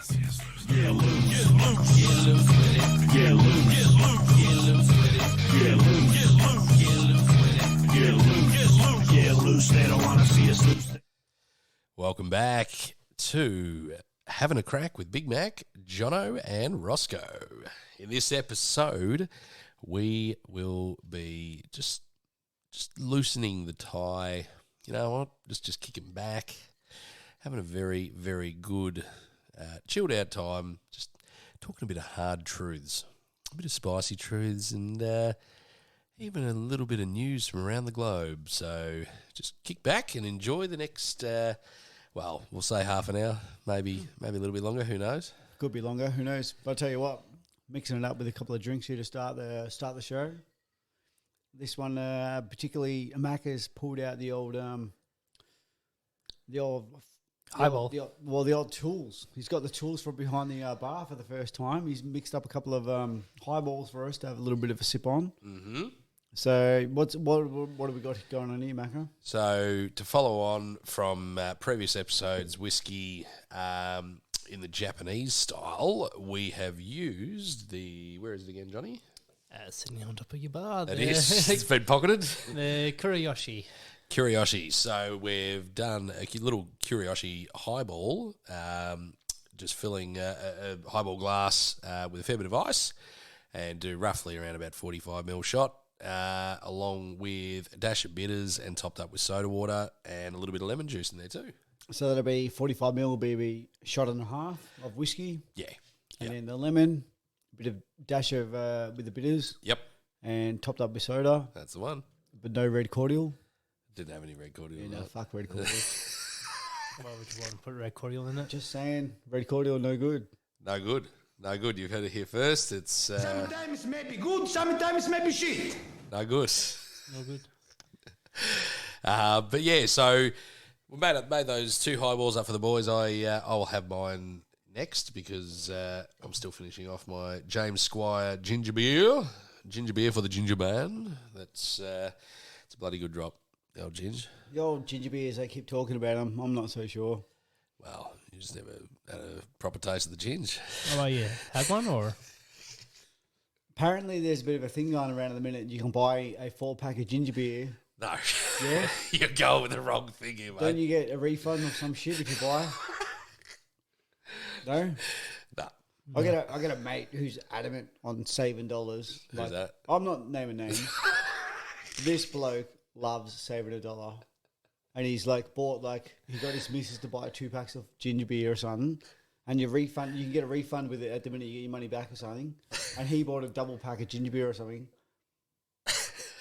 Get loose. Get loose. Get loose with it. Get loose. Get loose. Get loose with it. Get loose. Get loose. Get loose with it. Get loose. Get loose. Get loose. They don't want to see us loose. Welcome back to Having a Crack with Big Mac, Jono, and Roscoe. In this episode, we will be just loosening the tie. You know what? Just kicking back, having a very, very good, chilled out time. Just talking a bit of hard truths, a bit of spicy truths, and even a little bit of news from around the globe. So just kick back and enjoy the next. Well, we'll say half an hour, maybe a little bit longer. Who knows? Could be longer. Who knows? But I'll tell you what, mixing it up with a couple of drinks here to start the show. This one, particularly, Mac has pulled out the old highball. The old tools. He's got the tools from behind the bar for the first time. He's mixed up a couple of highballs for us to have a little bit of a sip on. Mm-hmm. So what have we got going on here, Macca? So to follow on from previous episodes, whiskey in the Japanese style, we have used the, where is it again, Johnny? Sitting on top of your bar. It is. It's been pocketed. The Kuriyoshi. Kuriyoshi. So we've done a little Kuriyoshi highball, just filling a highball glass with a fair bit of ice, and do roughly around about 45ml shot. Along with a dash of bitters and topped up with soda water and a little bit of lemon juice in there too. So that'll be 45ml will be a shot and a half of whiskey. Yeah. And then the lemon, a bit of dash of with the bitters. Yep. And topped up with soda. That's the one. But no red cordial. Didn't have any red cordial. Yeah, no, fuck red cordial. Why would you want to put red cordial in it? Just saying, red cordial, no good. No good. No good. You've heard it here first. It's Sometimes may be good, sometimes may be shit. no good. No good. But yeah, so we made those two highballs up for the boys. I'll have mine next because I'm still finishing off my James Squire ginger beer for the ginger man. That's it's a bloody good drop. The old ginger. The old ginger beers, they keep talking about them. I'm not so sure. Well, you just never had a proper taste of the ginger. How about you? Had one or? Apparently, there's a bit of a thing going around at the minute. You can buy a 4-pack of ginger beer. No. Yeah? You're going with the wrong thing here, mate. Don't you get a refund of some shit if you buy? No? No. I got a mate who's adamant on saving dollars. Who's that? I'm not naming names. This bloke loves saving $1. And he's he got his missus to buy 2 packs of ginger beer or something. And you can get a refund with it at the minute you get your money back or something. And he bought a double pack of ginger beer or something.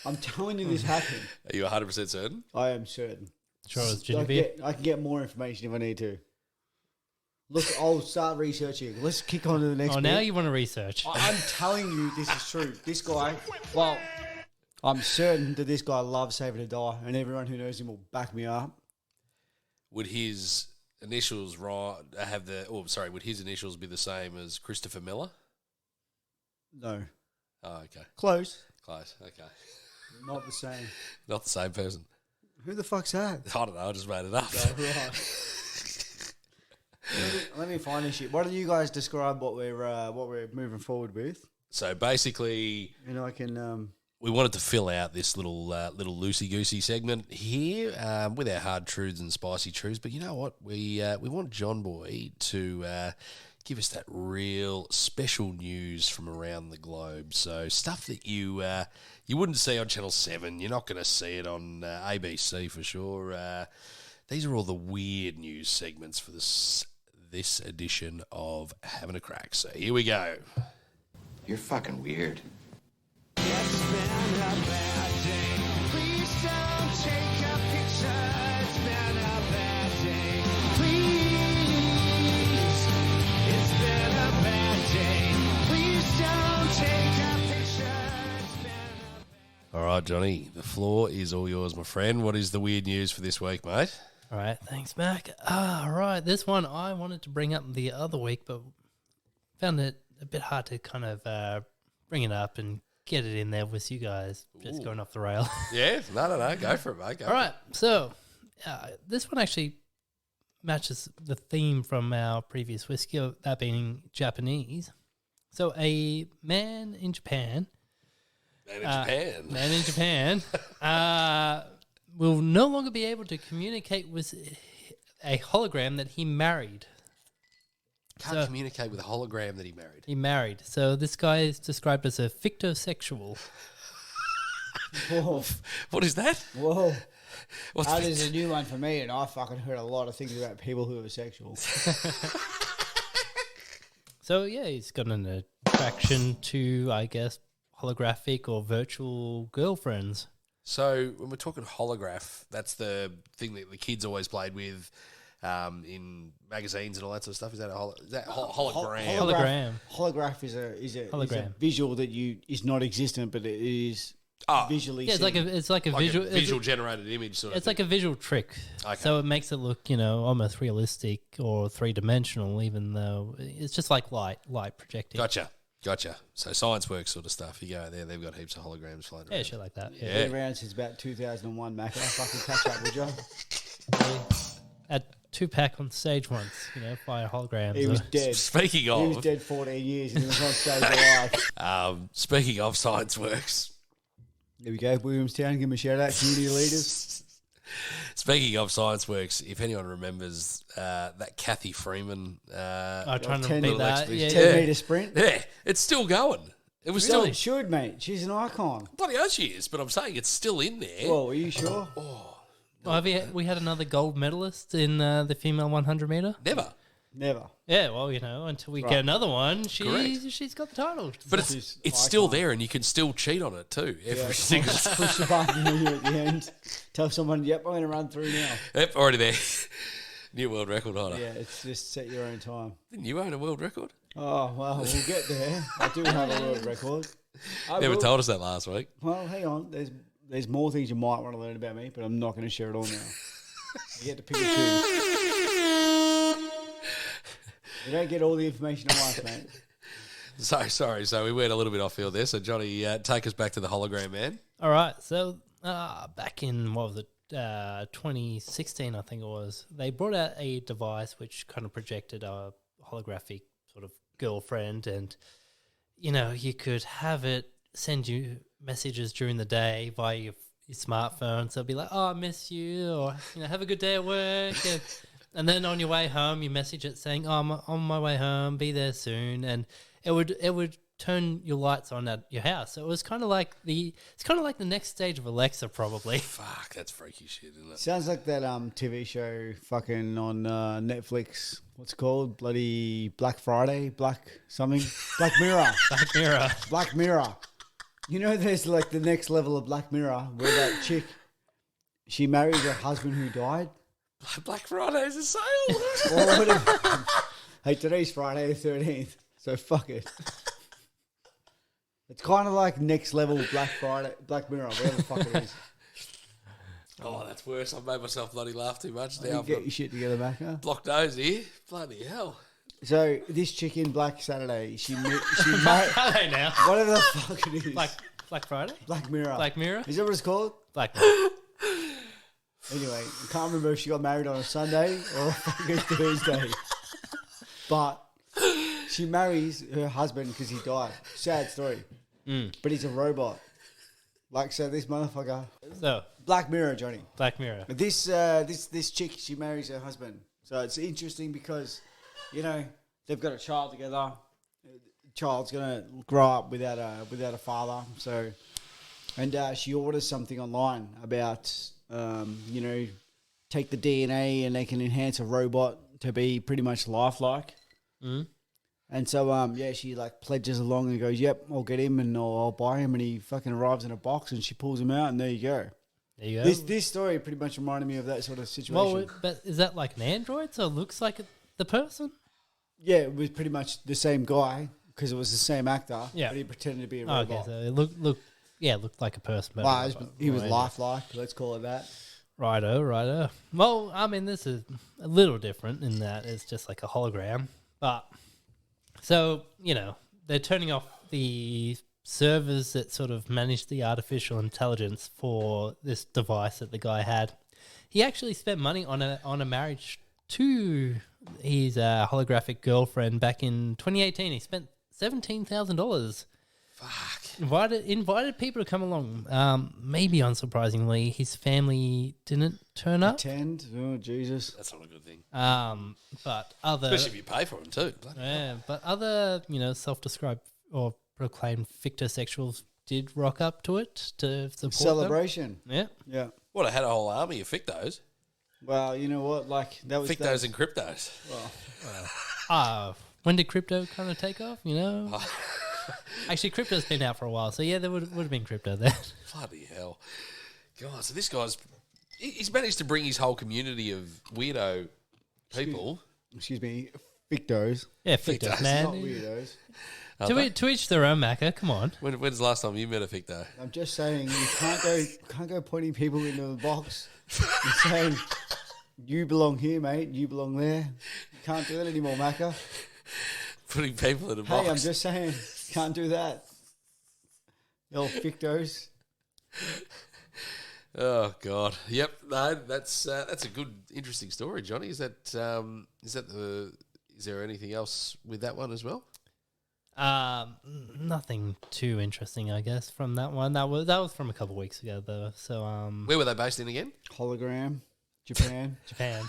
I'm telling you this happened. Are you 100% certain? I am certain. Sure, it's ginger beer. I can get more information if I need to. Look, I'll start researching. Let's kick on to the next Oh, now bit. you want to research. I'm telling you this is true. This guy, well, I'm certain that this guy loves saving $1, and everyone who knows him will back me up. Would his initials would his initials be the same as Christopher Miller? No. Oh, okay. Close. Close. Okay. Not the same. Not the same person. Who the fuck's that? I don't know. I just made it up. Oh, right. let me find this shit. Why don't you guys describe what we're moving forward with? So basically, And I can. we wanted to fill out this little loosey-goosey segment here with our hard truths and spicy truths. But you know what? We want John Boy to give us that real special news from around the globe. So stuff that you wouldn't see on Channel 7. You're not going to see it on ABC for sure. These are all the weird news segments for this edition of Having a Crack. So here we go. You're fucking weird. It's been a bad day. Please don't take a picture. It's been a bad day. Please. It's been a bad day. Please don't take a picture. It's been a bad All right, Johnny, the floor is all yours, my friend. What is the weird news for this week, mate? All right, thanks, Mac. All right, this one I wanted to bring up the other week, but found it a bit hard to kind of bring it up and get it in there with you guys. Just going off the rail. Yeah, no, go for it, mate. All right, so this one actually matches the theme from our previous whiskey, that being Japanese. So a man in Japan will no longer be able to communicate with a hologram that he married. Can't communicate with a hologram that he married. He married. So this guy is described as a fictosexual. Whoa. What is that? Whoa. What's That is a new one for me, and I fucking heard a lot of things about people who are sexual. So yeah, he's got an attraction to, I guess, holographic or virtual girlfriends. So when we're talking holograph, that's the thing that the kids always played with in magazines and all that sort of stuff. Is that hologram? Hologram. Holograph is a Hologram. visual that is not existent, but it is visually. Yeah, it's seen. like a visual. visual generated image sort of It's thing. like a visual trick. Okay. So it makes it look, almost realistic or 3-dimensional, even though it's just like light projecting. Gotcha. So science work sort of stuff. You go there, they've got heaps of holograms floating Yeah, around. shit like that. Been around since about 2001, Mac. I'll fucking catch up, would you? At 2-pack on stage once, via holograms. He was dead. Speaking He was of, dead 14 years and he was on stage alive. speaking of science works, There we go, Williamstown. Give him a shout out, community leaders. speaking of science works, if anyone remembers that Kathy Freeman, I'm trying to 10 beat little that. expedition. Yeah, 10 Yeah. metre sprint. yeah, it's still going. It was Really? still Should, mate. She's an icon. bloody hell she is, but I'm saying it's still in there. Well, are you sure? Well, we had another gold medalist in the female 100 meter. Never. Never. Yeah, well, until we get another one, Correct. she's got the title. But She's it's still icon. there, and you can still cheat on it too. Every single time. Push the button when you're at the end. Tell someone, yep, I'm going to run through now. Yep, already there. New world record holder. Yeah, it's just set your own time. Didn't you own a world record? Oh, well, we'll get there. I do have a world record. I Never will- told us that last week. Well, hang on. There's more things you might want to learn about me, but I'm not going to share it all now. You get to pick and choose. You don't get all the information at once, mate. Sorry. So we went a little bit off field there. So Johnny, take us back to the hologram man. All right, so back in, 2016, I think it was, they brought out a device which kind of projected a holographic sort of girlfriend, and, you could have it send you messages during the day via your smartphone. So it'd be like, oh, I miss you, or, have a good day at work. And then on your way home, you message it saying, oh, I'm on my way home, be there soon. And it would turn your lights on at your house. So it was kind of like the next stage of Alexa, probably. Fuck, that's freaky shit, isn't it? Sounds like that TV show fucking on Netflix. What's it called? Bloody Black Friday? Black Mirror. Black Mirror. Black Mirror. There's like the next level of Black Mirror where that chick, she married her husband who died. Black Friday's a sale. Or whatever. Hey, today's Friday the 13th, so fuck it. It's kind of like next level Black Mirror, whatever the fuck it is. Oh, that's worse. I've made myself bloody laugh too much You now. I've get got your shit together, Macca. blocked nose here. Bloody hell. So this chick in Black Saturday, she married Hey now. whatever the fuck it is. Black Friday? Black Mirror. Black Mirror? Is that what it's called? Black Mirror. Anyway, I can't remember if she got married on a Sunday or a fucking Thursday. But she marries her husband because he died. Sad story. But he's a robot. So this motherfucker. So, Black Mirror, Johnny. Black Mirror. This chick, she marries her husband. So it's interesting because, they've got a child together. Child's gonna grow up without a father. So, and she orders something online about take the DNA and they can enhance a robot to be pretty much lifelike. And so she like pledges along and goes, "Yep, I'll get him and I'll buy him." And he fucking arrives in a box and she pulls him out and there you go. There you go. This story pretty much reminded me of that sort of situation. Well, but is that like an android? So it looks like the person? Yeah, it was pretty much the same guy because it was the same actor. Yeah. But he pretended to be a Oh, robot. okay, so it looked like a person. But Well, he was right. lifelike, let's call it that. Righto. Well, I mean, this is a little different in that it's just like a hologram. But, so, they're turning off the servers that sort of manage the artificial intelligence for this device that the guy had. He actually spent money on a marriage to his holographic girlfriend back in 2018. He spent $17,000. Fuck. Invited people to come along. Maybe unsurprisingly, his family didn't turn up. Attend. Oh, Jesus. That's not a good thing. But other, Especially if you pay for them too. yeah, but other, self-described or proclaimed fictosexuals did rock up to it to support them. Celebration. Yeah. Yeah. What, I had a whole army of fictos. Well, you know what? Like, that was... Fictos and cryptos. When did crypto kind of take off? Actually, crypto's been out for a while, so yeah, there would have been crypto there. Bloody hell. God, so this guy's... He's managed to bring his whole community of weirdo people... Excuse me. Fictos. Yeah, fictos, Fictos, man. Not weirdos. To each their own, Macca. Come on. When's the last time you met a ficto? I'm just saying, you can't go pointing people into the box and saying, you belong here, mate, you belong there. You can't do that anymore, Macca. Putting people in a box. Hey, I'm just saying, can't do that. You old fictos. Oh God. Yep. No, that's a good, interesting story, Johnny. Is there anything else with that one as well? Nothing too interesting, I guess, from that one. That was from a couple of weeks ago, though. So, Where were they based in again? Hologram. Japan. Japan.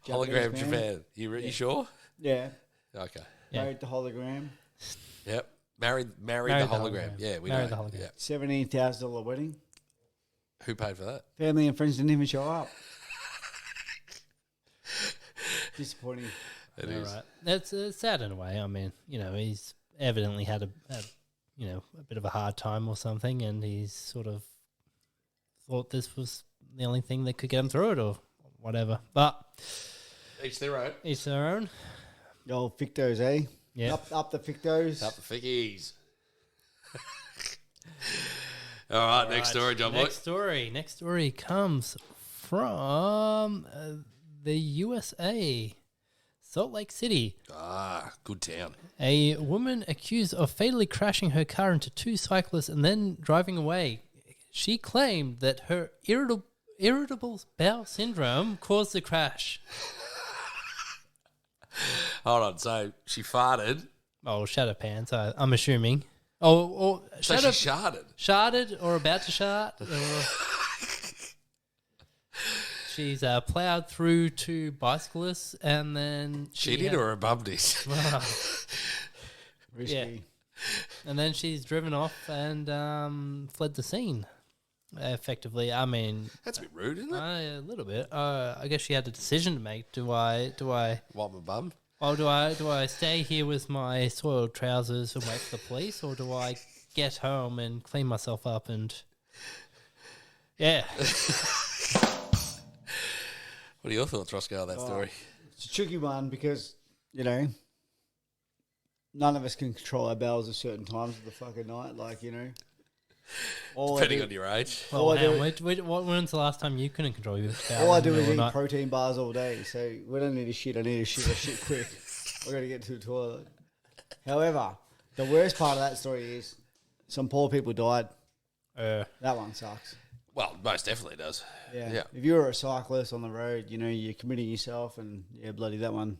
Hologram Japanese Japan. You sure? Yeah. Okay. Yeah. Married the hologram. Yep. Married the hologram. Yeah, we Married know. the hologram. Yeah. $17,000 wedding. Who paid for that? Family and friends didn't even show up. Disappointing. It All is. right. That's sad in a way. I mean, he's evidently had a bit of a hard time or something, and he's sort of thought this was the only thing that could get him through it or whatever. But Each their own. each their own. The old fictos, eh? Yeah. Up the fictos. Up the fickies. All right, next story, John Boy. Next story comes from the USA, Salt Lake City. Ah, good town. A woman accused of fatally crashing her car into two cyclists and then driving away. She claimed that her irritable bowel syndrome caused the crash. Hold on. So she farted. Oh, shat her pants, I'm assuming. Or So she sharted. Sharded or about to shard. She's ploughed through two bicyclists and then... She did or her bum did? Risky. Yeah. And then she's driven off and fled the scene, effectively. I mean... That's a bit rude, isn't it? A little bit. I guess she had a decision to make. Do I Wipe my bum. do I stay here with my soiled trousers and wait for the police, or do I get home and clean myself up and... Yeah. What are your thoughts, Roscoe, on that story? It's a tricky one because, none of us can control our bowels at certain times of the fucking night. Depending on your age. Well, I do- when's the last time you couldn't control your all I do bowel is or eat not? protein bars all day. So when I need a shit, I need a shit. I shit quick. I got to get to the toilet. However, the worst part of that story is some poor people died. That one sucks. Well, most definitely does. Yeah. If you're a cyclist on the road, you're committing yourself, and bloody that one.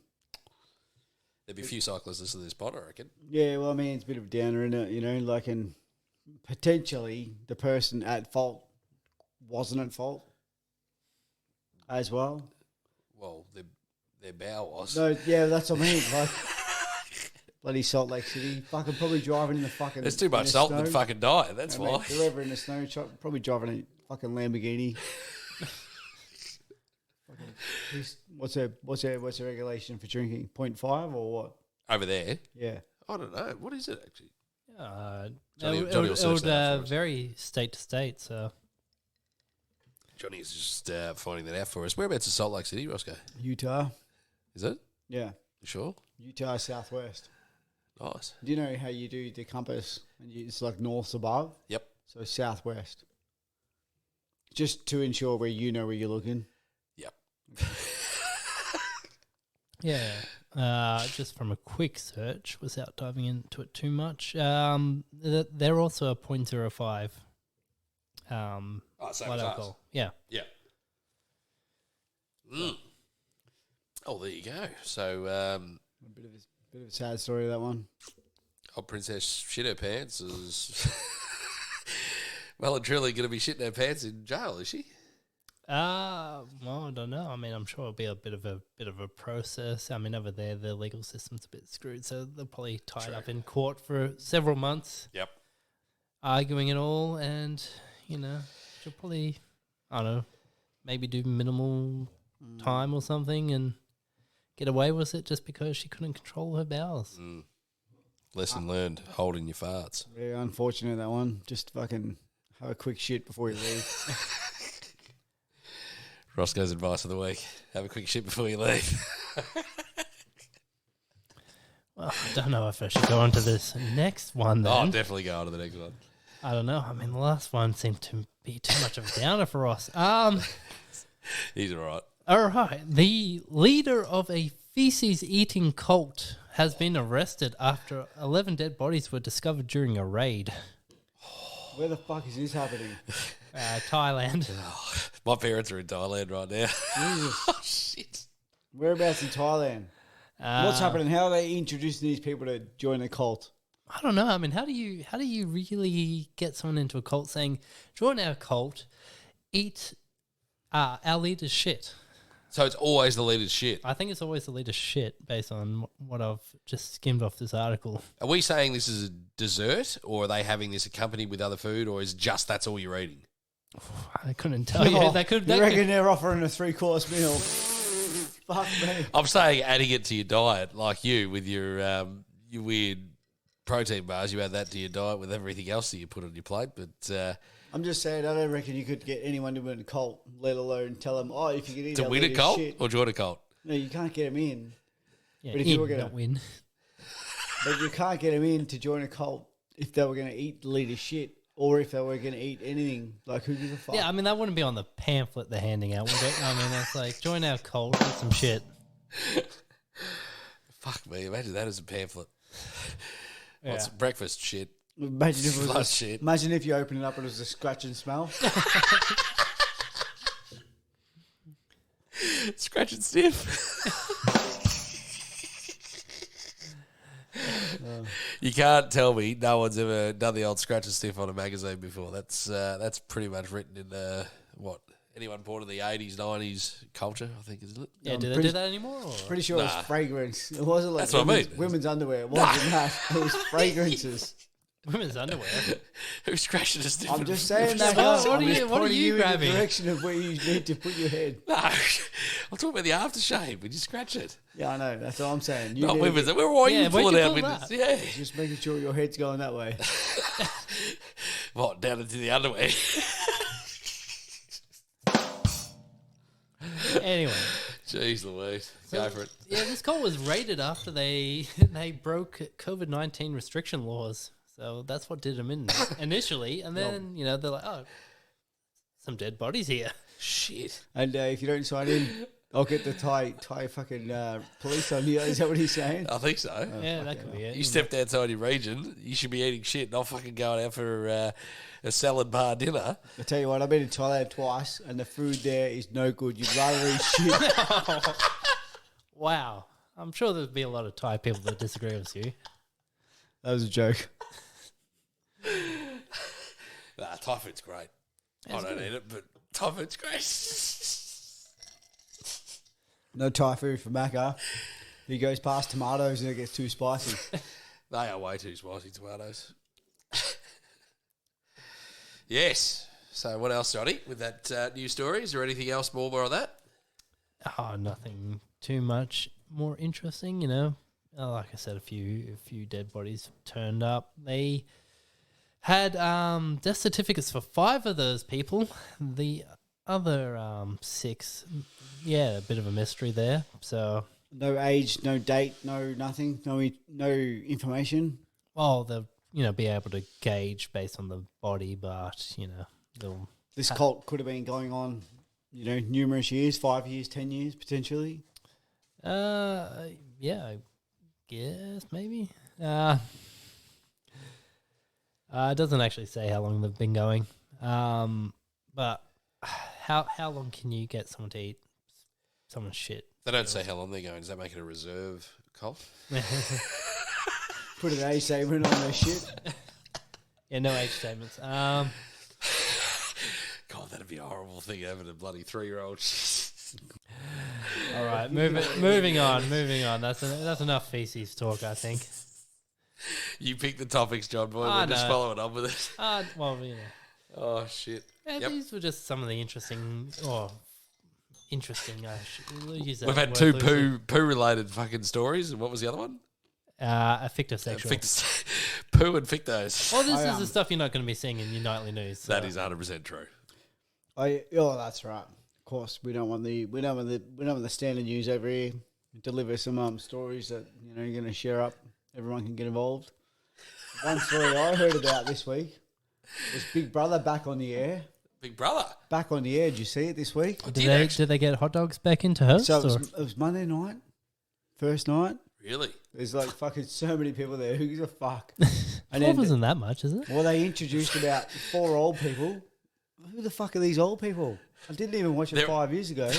There'd be a few cyclists listening to this pod, I reckon. Yeah, well, I mean, it's a bit of a downer, isn't it? And potentially the person at fault wasn't at fault as well. Well, their bowel was. No, yeah, that's what I mean. Bloody Salt Lake City, fucking probably driving in the fucking. There's too much salt in fucking diet. That's why. They're ever in the snow, probably driving a fucking Lamborghini. What's their regulation for drinking? 0.5 or what? Over there, Yeah. I don't know. What is it actually? Johnny will search that out for us. vary state to state, so... Johnny is just finding that out for us. Whereabouts is Salt Lake City, Roscoe? Utah. Is it? Yeah. You sure? Utah Southwest. Nice. Do you know how you do the compass? And it's like north above. Yep. So southwest. Just to ensure where you know where you're looking. Yep. Yeah. Just from a quick search, without diving into it too much, they're also a 0.05. Same blood as us. alcohol. Yeah. Yeah. Mm. Oh, there you go. So, A bit of a sad story, that one. old Princess shit her pants is well and truly going to be shitting her pants in jail, is she? Well, I don't know. I mean, I'm sure it'll be a bit of a process. I mean, over there, the legal system's a bit screwed, so they'll probably tie it up in court for several months, Yep. arguing it all, and she'll probably, I don't know, maybe do minimal time or something and get away with it just because she couldn't control her bowels. Lesson learned, holding your farts. Very unfortunate, that one. Just fucking have a quick shit before you leave. Roscoe's advice of the week: have a quick shit before you leave. Well, I don't know if I should go on to this next one then. Oh, definitely go on to the next one. I don't know. I mean, the last one seemed to be too much of a downer for us. He's all right. All right. The leader of a feces-eating cult has been arrested after 11 dead bodies were discovered during a raid. Where the fuck is this happening? Thailand. My parents are in Thailand right now. Jesus. Oh, shit. Whereabouts in Thailand? What's happening? How are they introducing these people to join a cult? I don't know. I mean, how do you really get someone into a cult saying, join our cult, eat our leader's shit? So it's always the leader's shit. I think it's always the leader's shit based on what I've just skimmed off this article. Are we saying this is a dessert, or are they having this accompanied with other food, or is just that's all you're eating? I couldn't tell you. They could. You reckon they're offering a 3-course meal? Fuck me. I'm saying adding it to your diet, like you with your weird protein bars. You add that to your diet with everything else that you put on your plate. But I'm just saying, I don't reckon you could get anyone to win a cult, let alone tell them, oh, if you can eat to our win a leader's cult shit. or join a cult? No, you can't get them in. Yeah, But if you were gonna- not win. But you can't get them in to join a cult if they were going to eat the leader's shit or if they were going to eat anything. Like, who gives a fuck? Yeah, I mean, that wouldn't be on the pamphlet they're handing out, would it? I mean, it's like, join our cult, eat some shit. Fuck me, imagine that as a pamphlet. Yeah. What's breakfast shit? Imagine if, it was Plus a, shit. imagine if you open it up and it was a scratch and smell. Scratch and sniff. You can't tell me no one's ever done the old scratch and sniff on a magazine before. That's pretty much written in what anyone born in the 80s, 90s culture, I think, isn't it? Yeah, do they pretty- do that anymore? Or? Pretty sure it was fragrance. It wasn't like That's what I mean. women's underwear. It wasn't that. It was fragrances. Women's underwear. Who's scratching and sniffing? I'm just saying that. What I'm are you- just what are pointing you in the grabbing? direction of where you need to put your head. No, I'm talking about the aftershave when you scratch it. Yeah, I know. That's all I'm saying. You Not need to women's. get- Why are Yeah, you where'd pulling you out pull women's? that? Yeah. Just making sure your head's going that way. What, down into the underwear? Anyway. Jeez Louise. Go for it. Yeah, this cult was raided after they broke COVID-19 restriction laws. So that's what did them in initially. And then, they're like, oh, some dead bodies here. Shit. And if you don't sign in, I'll get the Thai fucking police on you. Is that what he's saying? I think so. Yeah, that could be it. You stepped outside your region, you should be eating shit, not fucking going out for a salad bar dinner. I tell you what, I've been in Thailand twice, and the food there is no good. You'd rather eat shit. Wow. I'm sure there'd be a lot of Thai people that disagree with you. That was a joke. Nah, Thai food's great. I don't eat it, but Thai food's great. No Thai food for Macca. He goes past tomatoes and it gets too spicy. They are way too spicy, tomatoes. Yes. So what else, Johnny, with that news story? Is there anything else more on that? Oh, nothing too much more interesting, Like I said, a few dead bodies turned up. They had death certificates for 5 of those people. The other 6, a bit of a mystery there. So, No age, no date, no nothing, no information. well, they'll be able to gauge based on the body, but they'll. This cult could have been going on, numerous years, 5 years, 10 years, potentially. Yeah, I guess maybe. It doesn't actually say how long they've been going. But how long can you get someone to eat someone's shit They don't say how long they're going. Does that make it a reserve comp? Put an age statement on their shit. Yeah, no age statements. God, that'd be a horrible thing having a bloody 3-year-old. All right, moving on. That's enough feces talk, I think. You pick the topics, John Boy. I We're just know. following up with it. Well, you know. Oh, shit. Yeah, Yep. these were just some of the interesting. I should use that We've had word two loosely. poo-related fucking stories. And what was the other one? A fictosexual. Poo and fictos. Well, this is the stuff you're not going to be seeing in your nightly news. So. That is 100% true. That's right. Of course, we don't want the standard news over here. Deliver some stories that you're going to share up. Everyone can get involved. One story I heard about this week was Big Brother back on the air. Big Brother. Back on the air. Did you see it this week? Did they get hot dogs back into host? So it was Monday night, first night. Really? There's like fucking so many people there. Who gives a fuck? And Twelve isn't that much, is it? well, they introduced about 4 old people. Who the fuck are these old people? I didn't even watch it They're- 5 years ago.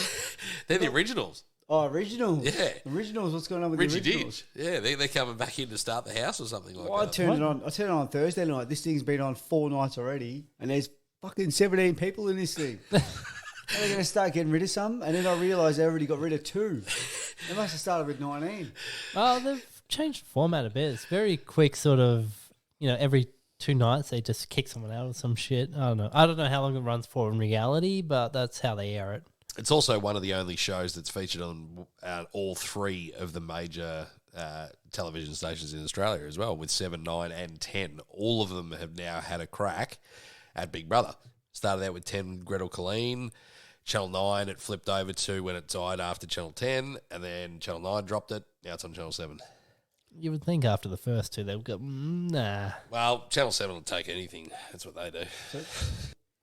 They're the originals. Oh, originals. Yeah. Originals. What's going on with Richie the originals? Ditch. Yeah, they're coming back in to start the house or something like Well, I that. turned it on Thursday night. This thing's been on 4 nights already, and there's fucking 17 people in this thing. Are they going to start getting rid of some? And then I realised they already got rid of 2. They must have started with 19. Oh, they've changed the format a bit. It's very quick, sort of. Every 2 nights they just kick someone out of some shit. I don't know. I don't know how long it runs for in reality, but that's how they air it. It's also one of the only shows that's featured on all 3 of the major television stations in Australia as well, with 7, 9 and 10. All of them have now had a crack at Big Brother. Started out with 10, Gretel Colleen. Channel 9 it flipped over to when it died after Channel 10, and then Channel 9 dropped it. Now it's on Channel 7. You would think after the first 2 they would go, nah. Well, Channel 7 will take anything. That's what they do.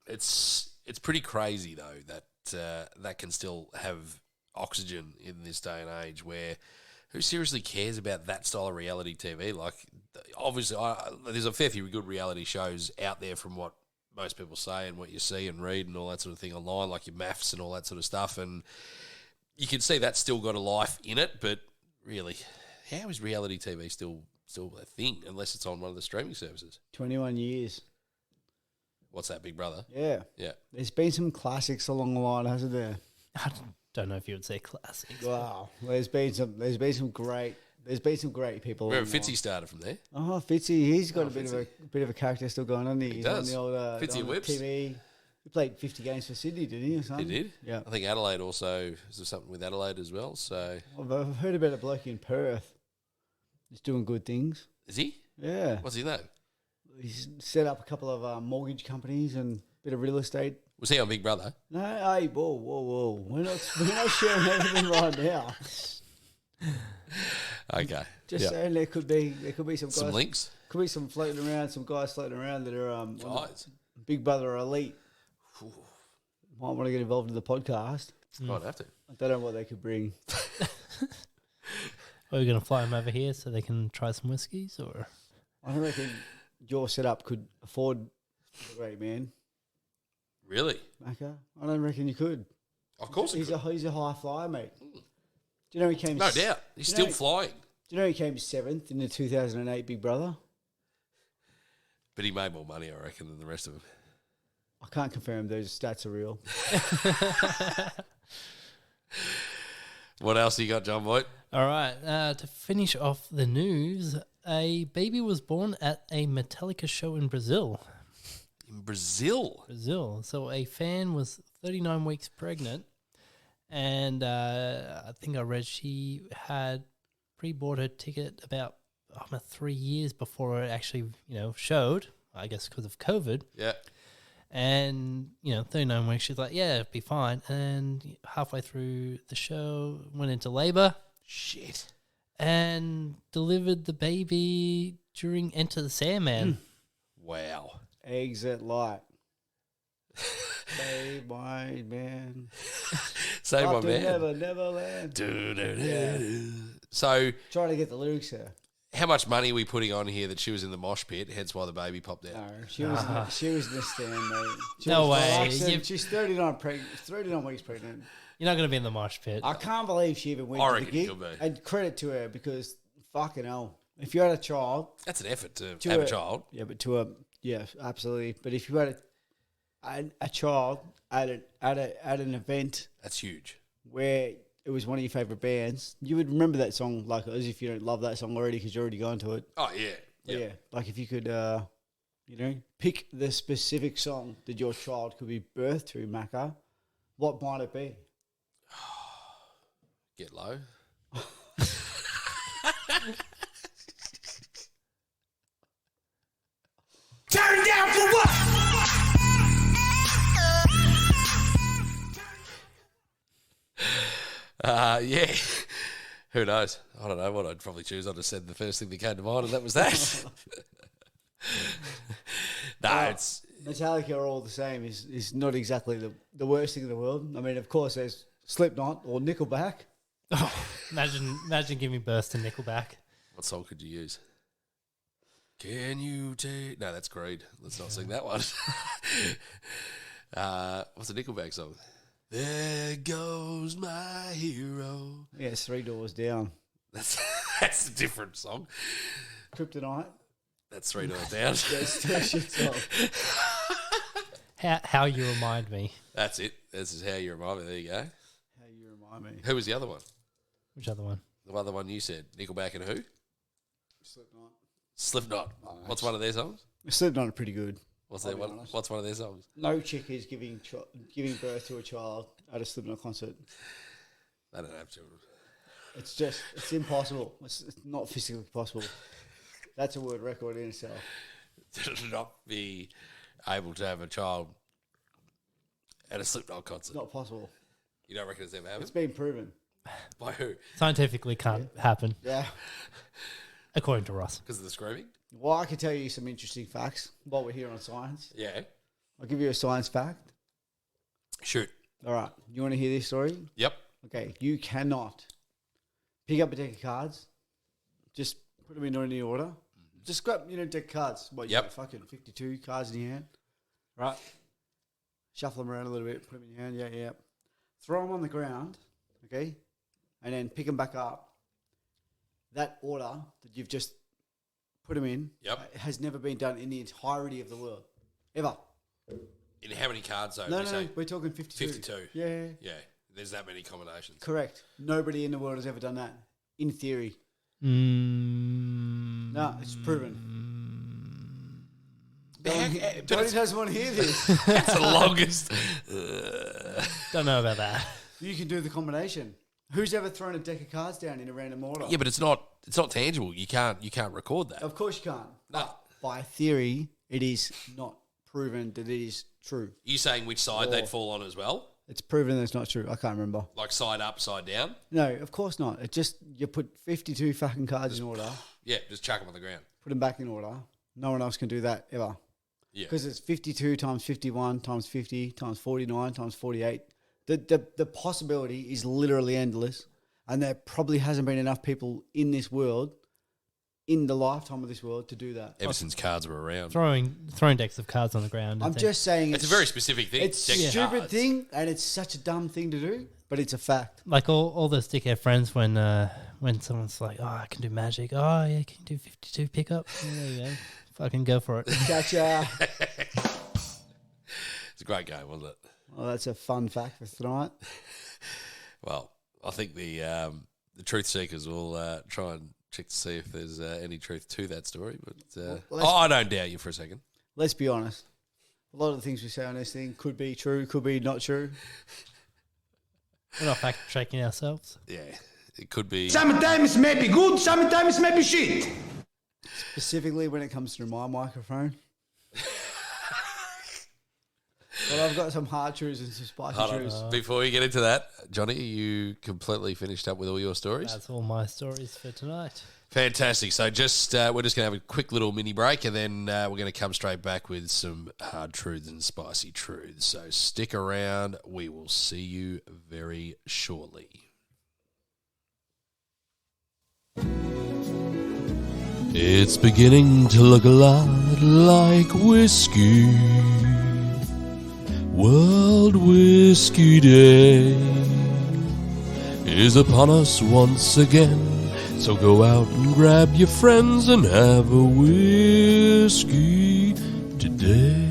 It's pretty crazy, though, that that can still have oxygen in this day and age where who seriously cares about that style of reality TV? Like, obviously, there's a fair few good reality shows out there from what most people say and what you see and read and all that sort of thing online, like your maths and all that sort of stuff. And you can see that's still got a life in it, but really, how is reality TV still a thing unless it's on one of the streaming services? 21 years. What's that, Big Brother? Yeah. Yeah. There's been some classics along the line, hasn't there? I don't know if you would say classics. Wow. There's been some great people. Remember, along the Fitzy started from there. line. Oh, Fitzy, he's got Oh, a bit Fitzy. of a character still going on. He's does. on the old Fitzy on the whips. TV. He played 50 games for Sydney, didn't he? Or He something? did. Yeah. I think Adelaide also, is there something with Adelaide as well? So, I've heard about a bloke in Perth. He's doing good things. is he? Yeah. What's his name? He's set up a couple of mortgage companies and a bit of real estate. Was he on Big Brother? No, hey, whoa. We're not sharing everything right now. Okay. Just Yeah. saying there could be some guys, Some links? could be some guys floating around that are on the Guys. Big Brother Elite. Might want to get involved in the podcast. Might have to. I don't know what they could bring. Are we going to fly them over here so they can try some whiskies? Or I don't reckon your setup could afford a great man. Really? Macca. I don't reckon you could. Of course He's he could. a high flyer, mate. Do you know he came? No doubt. He's you still know- flying. Do you know he came 7th in the 2008 Big Brother? But he made more money, I reckon, than the rest of them. I can't confirm those stats are real. What else you got, John Boyd? all right, to finish off the news, a baby was born at a Metallica show in Brazil. In Brazil? So a fan was 39 weeks pregnant, and I think I read she had pre-bought her ticket about 3 years before it actually, showed. I guess because of COVID. Yeah. And 39 weeks, she's like, yeah, it'll be fine. And halfway through the show, went into labor. Shit. And delivered the baby during Enter the Sandman. Wow. Exit light. Say my man. Say my Up to man. never land. So, Trying to get the lyrics there. how much money are we putting on here that she was in the mosh pit, hence why the baby popped out? No, she was in the stand, mate. She No was way. relaxing. You- She's 39 weeks pregnant. You're not going to be in the mosh pit. I can't believe she even went I to the reckon gig. she'll be. And credit to her because fucking hell, if you had a child, That's an effort to To have a a- child. yeah, but to a absolutely. But if you had a child at an event That's huge. where it was one of your favorite bands, you would remember that song like as if you don't love that song already because you're already gone to it. Oh, yeah. But yeah, like if you could, pick the specific song that your child could be birthed to, Macca, what might it be? Get low. Turn it down for what? Yeah. Who knows? I don't know what I'd probably choose. I just said the first thing that came to mind, and that was that. No, it's Metallica are all the same. Is not exactly the worst thing in the world. I mean, of course, there's Slipknot or Nickelback. Imagine giving birth to Nickelback. what song could you use? Can you take? No, that's Creed. Let's not sing that one. What's the Nickelback song? There goes my hero. Yeah, it's Three Doors Down. That's a different song. Kryptonite. That's Three Doors Down. That's still a shit song. How you remind me. That's it. This is how you remind me. There you go. How you remind me. Who was the other one? Which other one? The other one you said. Nickelback and who? Slipknot. Slipknot. What's one of their songs? Slipknot are pretty good. What's I'll their be one? honest. What's one of their songs? No chick is giving birth to a child at a Slipknot concert. They don't have children. It's impossible. It's not physically possible. That's a world record in itself. To not be able to have a child at a Slipknot concert. It's not possible. You don't reckon it's ever happened? It's been proven. By who? Scientifically can't happen, Yeah. according to Ross. Because of the screaming? Well, I can tell you some interesting facts while we're here on science. Yeah. I'll give you a science fact. Shoot. All right. You want to hear this story? Yep. Okay. You cannot pick up a deck of cards, just put them in any order. Just grab, deck of cards. What, you Yep. got fucking 52 cards in your hand? Right. Shuffle them around a little bit, put them in your hand. Yeah, yeah. Throw them on the ground, okay? And then pick them back up. That order that you've just put them in has never been done in the entirety of the world. Ever. In how many cards, though? No, we're talking 52. 52. Yeah. Yeah. There's that many combinations. Correct. Nobody in the world has ever done that, in theory. Mm, No, it's proven. But Johnny it's, doesn't want to hear this. it's the longest. don't know about that. You can do the combination. Who's ever thrown a deck of cards down in a random order? Yeah, but it's not tangible. You can't record that. Of course you can't. No. But by theory, it is not proven that it is true. You saying which side they'd fall on as well? It's proven that it's not true. I can't remember. Like side up, side down? No, of course not. It just, you put 52 fucking cards in order, Yeah, just chuck them on the ground. put them back in order. No one else can do that ever. Yeah. Because it's 52 times 51 times 50 times 49 times 48. The possibility is literally endless. And there probably hasn't been enough people in this world, in the lifetime of this world, to do that. Ever since cards were around. Throwing decks of cards on the ground. and I'm things. just saying It's a very specific thing. It's a deck of stupid cards. thing, and it's such a dumb thing to do, but it's a fact. Like all those dickhead friends when someone's like, oh, I can do magic. Oh, yeah, can you do 52 pickup? Yeah, there you go. Fucking go for it. Gotcha. It's a great game, wasn't it? Well, that's a fun fact for tonight. Well, I think the truth seekers will try and check to see if there's any truth to that story. But I don't doubt you for a second. Let's be honest. A lot of the things we say on this thing could be true, could be not true. We're not fact checking ourselves. Yeah, it could be. Sometimes may be good, sometimes may be shit. Specifically when it comes to my microphone. But I've got some hard truths and some spicy Hold on. truths. Before we get into that, Johnny, you completely finished up with all your stories? That's all my stories for tonight. Fantastic. So we're just going to have a quick little mini break, and then we're going to come straight back with some hard truths and spicy truths. So stick around. We will see you very shortly. It's beginning to look a lot like whiskey. World Whiskey Day. is upon us once again. So go out and grab your friends and have a whiskey today.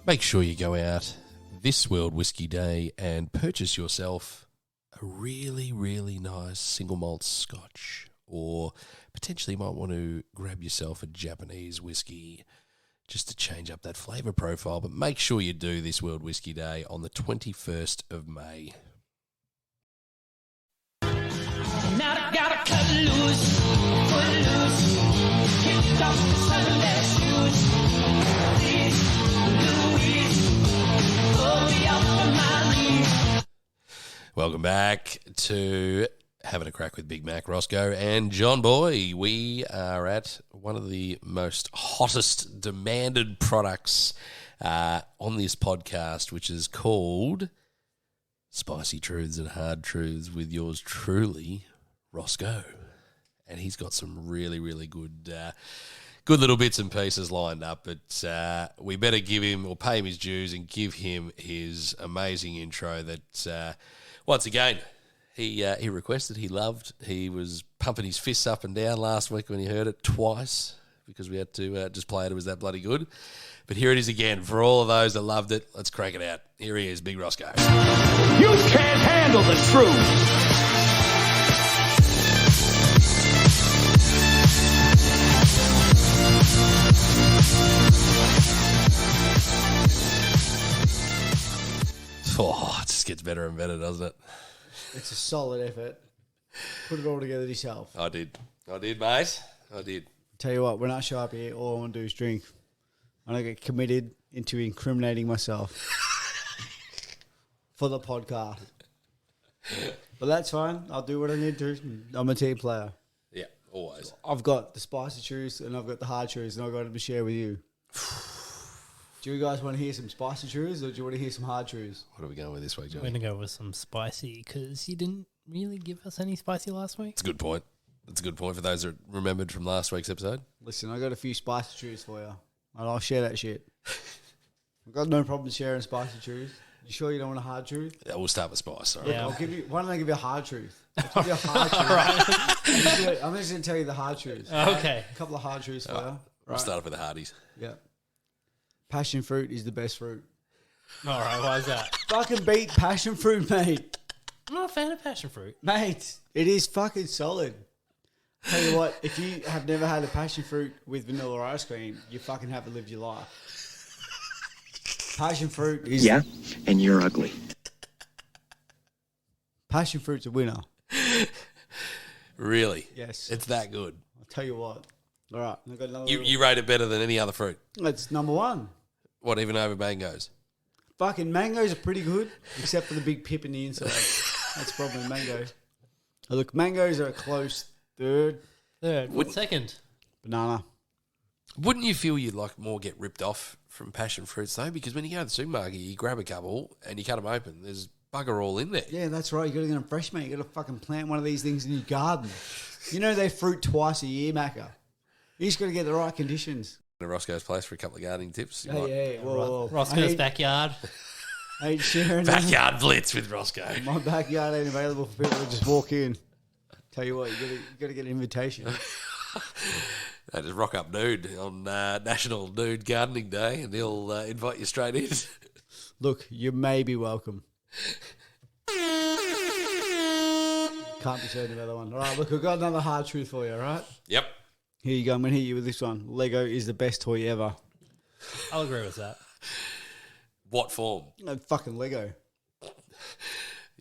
Make sure you go out this World Whiskey Day and purchase yourself a really, really nice single malt scotch, or potentially you might want to grab yourself a Japanese whiskey just to change up that flavour profile. But make sure you do this World Whiskey Day on the 21st of May. Now I gotta cut loose, kick off the Sunday shoes. Please, Louise, pull me off of my knees. Welcome back to Having a Crack with Big Mac, Roscoe and John Boy. We are at one of the most hottest demanded products on this podcast, which is called Spicy Truths and Hard Truths with yours truly, Roscoe. And he's got some really, really good little bits and pieces lined up, but we better give him or pay him his dues and give him his amazing intro that, once again, he requested, he loved. He was pumping his fists up and down last week when he heard it twice because we had to just play it. It was that bloody good. But here it is again. For all of those that loved it, let's crank it out. Here he is, Big Roscoe. You can't handle the truth. Oh, it just gets better and better, doesn't it? It's a solid effort. Put it all together yourself. I did, mate. I did. Tell you what, when I show up here, all I want to do is drink. I don't get committed into incriminating myself for the podcast. But that's fine. I'll do what I need to. I'm a team player. Yeah, always. I've got the spicy truths and I've got the hard truths, and I've got them to share with you. Do you guys want to hear some spicy truths, or do you want to hear some hard truths? What are we going with this week, I'm Johnny? going to go with some spicy because you didn't really give us any spicy last week. It's a good point. It's a good point for those that remembered from last week's episode. Listen, I got a few spicy truths for you, and I'll share that shit. I've got no problem sharing spicy truths. You sure you don't want a hard truth? Yeah, we'll start with spice. All right. Yeah. I'll give you. Why don't I give you a hard truth? I'll give you a hard truth. I'm just going to tell you the hard truths. Okay. A couple of hard truths for you. We'll Right. start off with the Hardies. Yeah. Passion fruit is the best fruit. All right, why is that? Fucking beat passion fruit, mate. I'm not a fan of passion fruit. Mate, it is fucking solid. Tell you what, if you have never had a passion fruit with vanilla ice cream, you fucking haven't lived your life. Passion fruit is... Yeah, and you're ugly. Passion fruit's a winner. Really? Yes. It's that good. I'll tell you what. All right, I've got another You rate it better than any other fruit. It's number one. What, even over mangoes? Fucking mangoes are pretty good, except for the big pip in the inside. That's probably mango. Oh, look, mangoes are a close third. Third. Second. Banana. Wouldn't you feel you'd like more get ripped off from passion fruits though? Because when you go to the supermarket, you grab a couple and you cut them open. There's bugger all in there. Yeah, that's right. You got to get them fresh, mate. You got to fucking plant one of these things in your garden. You know they fruit twice a year, Macca. You just got to get the right conditions. To Roscoe's place for a couple of gardening tips. You Hey, might- hey, whoa. Roscoe's backyard. I ain't sharing Backyard blitz with Roscoe. My backyard ain't available for people to just walk in. Tell you what, you got to get an invitation. They just rock up nude on National Nude Gardening Day and he'll invite you straight in. Look, you may be welcome. Can't be saying another one. All right, look, I've got another hard truth for you, all right? Yep. Here you go. I'm going to hit you with this one. Lego is the best toy ever. I'll agree with that. What form? Fucking Lego.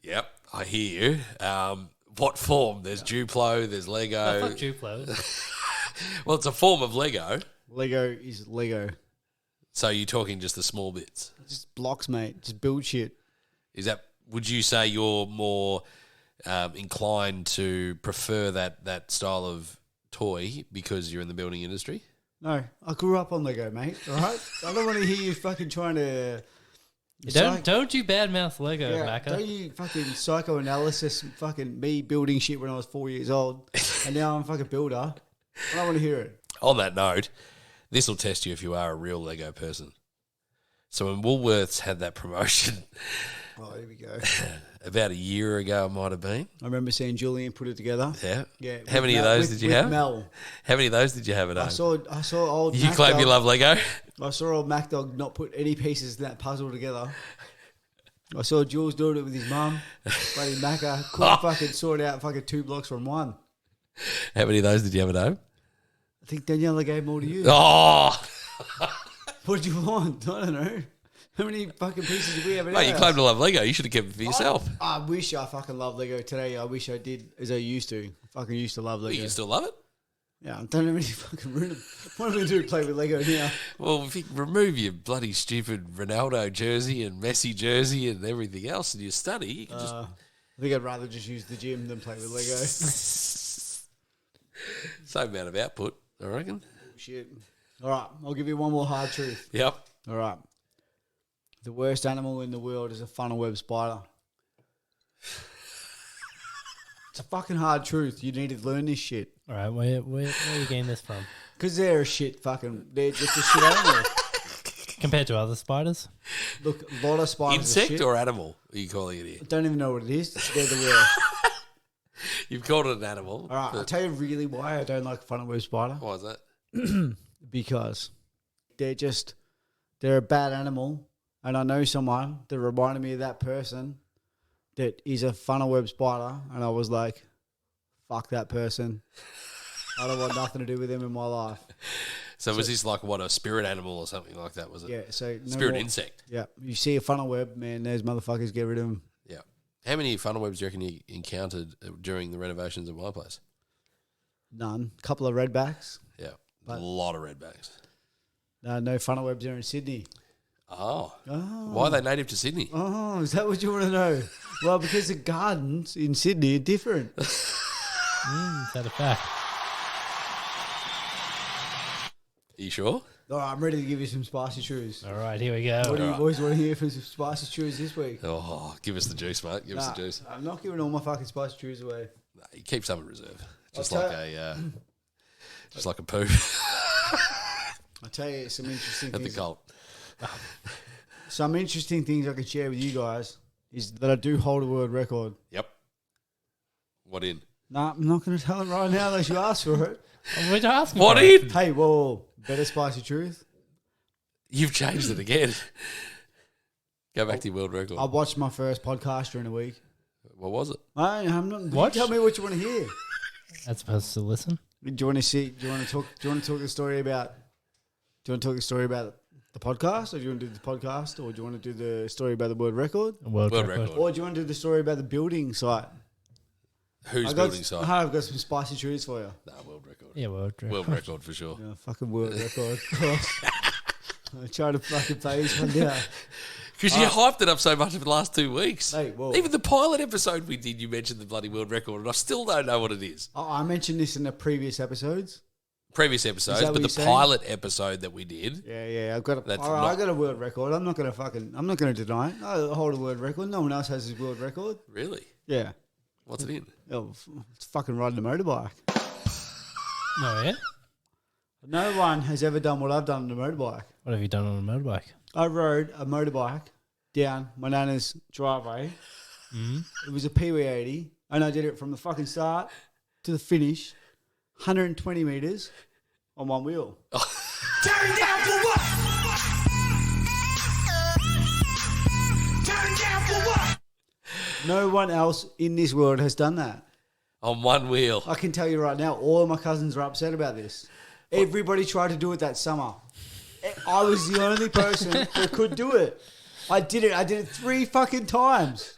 Yep, I hear you. What form? There's Duplo, there's Lego. Fuck Duplo. Well, it's a form of Lego. Lego is Lego. So you're talking just the small bits. Just blocks, mate. Just build shit. Is that? Would you say you're more inclined to prefer that style of toy because you're in the building industry? No, I grew up on Lego, mate. All right? I don't want to hear you fucking trying to... Don't you badmouth Lego, Yeah, Macca. don't you fucking psychoanalysis fucking me building shit when I was 4 years old and now I'm a fucking builder. I don't want to hear it. On that note, This will test you if you are a real Lego person. So when Woolworths had that promotion Oh, here we go. about a year ago, it might have been. I remember seeing Julian put it together. Yeah. Yeah. How many of those did you have? Mel. How many of those did you have at home? I saw old. You Mac claim Dog, you love Lego? I saw old Mac Dog not put any pieces in that puzzle together. I saw Jules doing it with his mum. Bloody Macca couldn't fucking sort out fucking 2 blocks from one. How many of those did you have at home? I think Daniela gave more to you. Oh, What did you want? I don't know. How many fucking pieces did we have in our mate, you house? claim to love Lego. You should have kept it for yourself. I wish I fucking loved Lego today. I wish I did as I used to. I fucking used to love Lego. You can still love it? Yeah, I don't have any fucking room. What am I going to do? Play with Lego now? Well, if you remove your bloody stupid Ronaldo jersey and Messi jersey and everything else in your study, you can just... I think I'd rather just use the gym than play with Lego. Same amount of output, I reckon. Shit. All right, I'll give you one more hard truth. Yep. All right. The worst animal in the world is a funnel web spider. It's a fucking hard truth. You need to learn this shit. All right, where are you getting this from? Because they're a shit fucking... They're just a shit animal. Compared to other spiders? Look, a lot of spiders are Insect shit. or animal are you calling it here? I don't even know what it is. They're the worst. You've called it an animal. All right, but I'll tell you really why I don't like a funnel web spider. why is that? Because they're a bad animal. And I know someone that reminded me of that person that is a funnel web spider. And I was like, fuck that person. I don't want nothing to do with them in my life. So was this like, what, a spirit animal or something like that, was it? Yeah, so... no Spirit more- insect. Yeah, you see a funnel web, man, those motherfuckers, get rid of them. Yeah. How many funnel webs do you reckon you encountered during the renovations of my place? None. Couple of redbacks. Yeah. But- a lot of redbacks. No funnel webs there in Sydney. Oh. Oh. Why are they native to Sydney? Oh, is that what you want to know? Well, because the gardens in Sydney are different. Is that a fact? Are you sure? All right, I'm ready to give you some spicy chews. All right, here we go. What do you Alright. boys want to hear for some spicy chews this week? Oh, give us the juice, mate. Give us the juice. I'm not giving all my fucking spicy chews away. No, you keep some in reserve. Just I'll like tell- just like a poo I'll tell you some interesting at the things. cult. Some interesting things I can share with you guys is that I do hold a world record. Yep. What in? Nah, I'm not going to tell it right now unless you ask for it. We're asking What for it. in? Hey, whoa. Better spicy truth. You've changed it again. Go back to your world record. I watched my first podcast during the week. What was it? I'm not. Watch? You tell me what you want to hear. That's supposed to listen. Do you want to see? Do you want to talk? Do you want to talk a story about? Do you want to talk a story about the podcast, or do you want to do the podcast, or do you want to do the story about the world record, A world World record. record. or do you want to do the story about the building site? Who's I got- building site? I've got some spicy truths for you. Nah, world record. Yeah, world record. World record for sure. Yeah, fucking world record. I tried to fucking play this one down. Because you hyped it up so much over the last 2 weeks. Hey, whoa. Even the pilot episode we did, you mentioned the bloody world record, and I still don't know what it is. I mentioned this in the previous episodes. Previous episodes, that what but the you're saying? pilot episode that we did. Yeah, I've got a. That's All right, not- I got a world record. I'm not gonna deny it. I hold a world record. No one else has his world record. Really? Yeah. What's it in? Oh, it's fucking riding a motorbike. No, yeah? No one has ever done what I've done on a motorbike. What have you done on a motorbike? I rode a motorbike down my nana's driveway. It was a Pee-wee 80, and I did it from the fucking start to the finish, 120 metres on one wheel. Turn down for what? Turn down for what? No one else in this world has done that. On one wheel. I can tell you right now, all of my cousins are upset about this. Everybody tried to do it that summer. I was the only person that could do it. I did it 3 fucking times.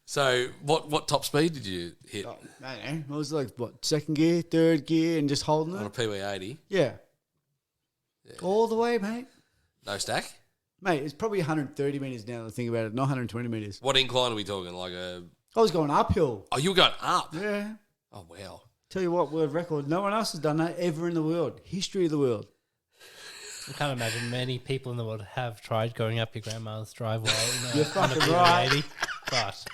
So, what top speed did you hit I don't know. I was like, what, second gear, third gear, and just holding on a it? Pee-wee 80? Yeah. All the way, mate. No stack? Mate, it's probably 130 metres now that I think about it, not 120 metres. What incline are we talking? Like a... I was going uphill. Oh, you were going up? Yeah. Oh, wow. Tell you what, world record. No one else has done that ever in the world. History of the world. I can't imagine many people in the world have tried going up your grandma's driveway. You're on a fucking Pee-wee right. 80, but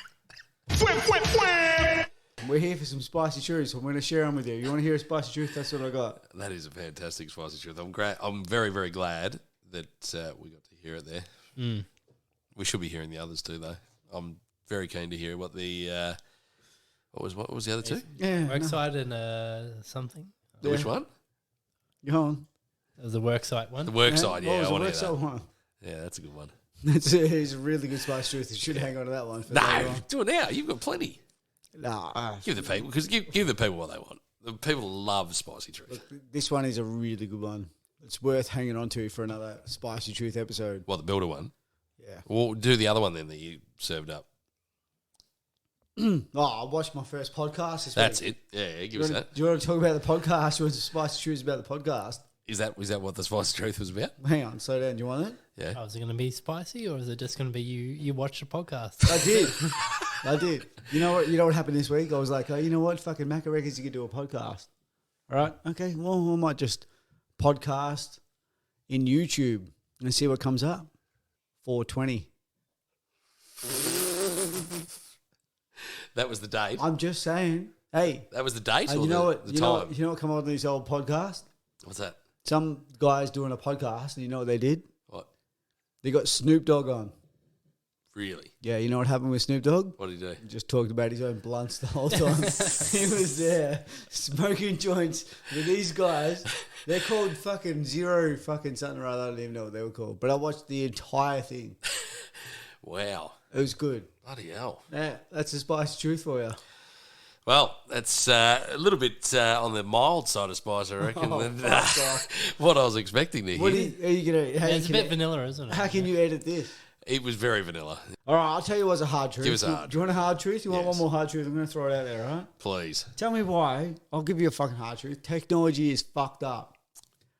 we're here for some spicy truths. I'm going to share them with you. You want to hear a spicy truth? That's what I got. That is a fantastic spicy truth. I'm very, very glad that we got to hear it there. We should be hearing the others too, though. I'm very keen to hear what the what was the other two? Yeah. Worksite and something. Which one? Go on. It was a worksite one. The work side. What Yeah, was I the want to work hear that. side one? Yeah, that's a good one. It's a really good spicy truth. You should hang on to that one. For later No, on. do it now. You've got plenty. Nah. Give the people give the people what they want. The people love spicy truth. This one is a really good one. It's worth hanging on to for another spicy truth episode. What, the builder one? Yeah. Well, do the other one then that you served up. Oh, I watched my first podcast this That's week. it. Yeah, give us that. Do you want to talk about the podcast? Do you want some spicy truths about the podcast? Is that what the spicy truth was about? Hang on, slow down. Do you want it? Yeah. Oh, is it going to be spicy or is it just going to be you watch the podcast? I did. I did. You know what? You know what happened this week? I was like, oh, you know what? Fucking Macca reckons you could do a podcast. All right. Okay. Well, I might just podcast in YouTube and see what comes up. 420. That was the date. I'm just saying. Hey, That was the date or you know what? the You time? know what come on these old podcasts? What's that? Some guys doing a podcast, and you know what they did? What? They got Snoop Dogg on. Really? Yeah, you know what happened with Snoop Dogg? What did he do? He just talked about his own blunts the whole time. He was there smoking joints with these guys. They're called fucking Zero fucking something or other. I don't even know what they were called. But I watched the entire thing. Wow. It was good. Bloody hell. Yeah, that's a spicy truth for you. Well, that's a little bit on the mild side of spice, I reckon, Oh, than fuck off. what I was expecting to What hear. are you gonna? How, Yeah, you it's a can, bit vanilla, isn't it? how can you edit this? It was very vanilla. All right, I'll tell you what's a hard truth. Give us a hard Do you want a hard truth? You want Yes. one more hard truth? I'm going to throw it out there, all right? Please. Tell me why. I'll give you a fucking hard truth. Technology is fucked up.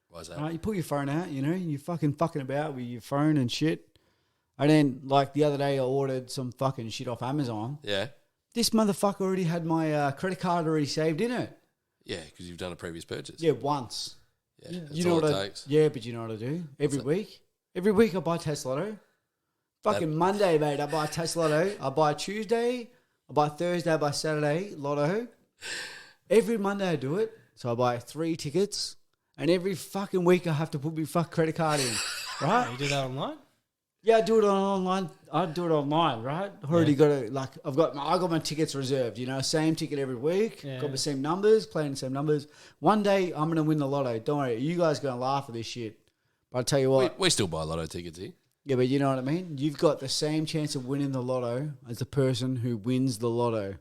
Why is that? All right, you pull your phone out, you know, you're fucking about with your phone and shit. And then, like, the other day I ordered some fucking shit off Amazon. Yeah. This motherfucker already had my credit card already saved in it. Yeah, because you've done a previous purchase. Yeah, once. Yeah, that's You know all what it I takes. Yeah, but you know what I do? Every week? Every week I buy Test Lotto. Fucking That- Monday, mate, I buy Test Lotto. I buy Tuesday. I buy Thursday. I buy Saturday Lotto. Every Monday I do it. So I buy 3 tickets. And every fucking week I have to put my fuck credit card in. Right? You do that online? Yeah, I do it online. I do it online, right? I already got it. Like I got my tickets reserved. You know, same ticket every week. Yeah. Got the same numbers, playing the same numbers. One day I'm gonna win the lotto. Don't worry, you guys are gonna laugh at this shit. But I tell you what, We still buy lotto tickets here. yeah, but you know what I mean. You've got the same chance of winning the lotto as the person who wins the lotto.